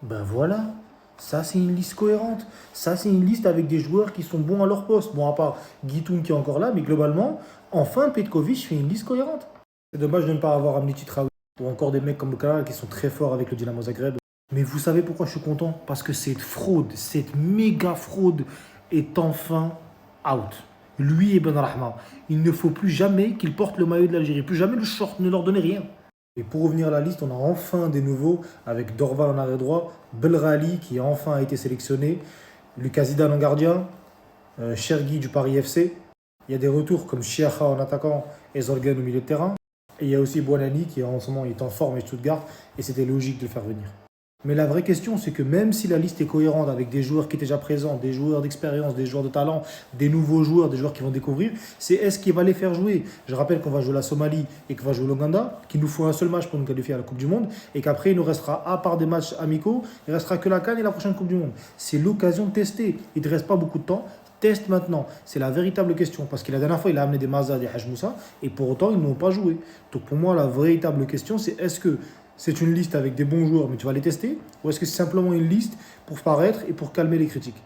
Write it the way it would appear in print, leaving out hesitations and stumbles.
Ben voilà, ça c'est une liste cohérente. Ça c'est une liste avec des joueurs qui sont bons à leur poste. Bon, à part Guitoun qui est encore là, mais globalement, enfin Petkovic fait une liste cohérente. C'est dommage de ne pas avoir Amniti Traoré ou encore des mecs comme Bukala qui sont très forts avec le Dynamo Zagreb. Mais vous savez pourquoi je suis content? Parce que cette fraude, cette méga fraude est enfin out. Lui et Benrahma, il ne faut plus jamais qu'il porte le maillot de l'Algérie. Plus jamais le short, ne leur donnez rien. Et pour revenir à la liste, on a enfin des nouveaux avec Dorval en arrêt droit, Belrali qui enfin a été sélectionné, Lucas Zidane en gardien, Chergui du Paris FC. Il y a des retours comme Chiacha en attaquant et Zolgen au milieu de terrain. Et il y a aussi Buonani qui en ce moment est en forme et Stuttgart et c'était logique de le faire venir. Mais la vraie question, c'est que même si la liste est cohérente avec des joueurs qui étaient déjà présents, des joueurs d'expérience, des joueurs de talent, des nouveaux joueurs, des joueurs qui vont découvrir, c'est est-ce qu'il va les faire jouer? Je rappelle qu'on va jouer la Somalie et qu'on va jouer l'Ouganda, qu'il nous faut un seul match pour nous qualifier à la Coupe du Monde et qu'après, il nous restera, à part des matchs amicaux, il restera que la CAN et la prochaine Coupe du Monde. C'est l'occasion de tester. Il ne te reste pas beaucoup de temps. Teste maintenant. C'est la véritable question. Parce que la dernière fois, il a amené des Mazda, des Haj Moussa, et pour autant, ils n'ont pas joué. Donc pour moi, la véritable question, c'est est-ce que c'est une liste avec des bons joueurs, mais tu vas les tester? Ou est-ce que c'est simplement une liste pour paraître et pour calmer les critiques?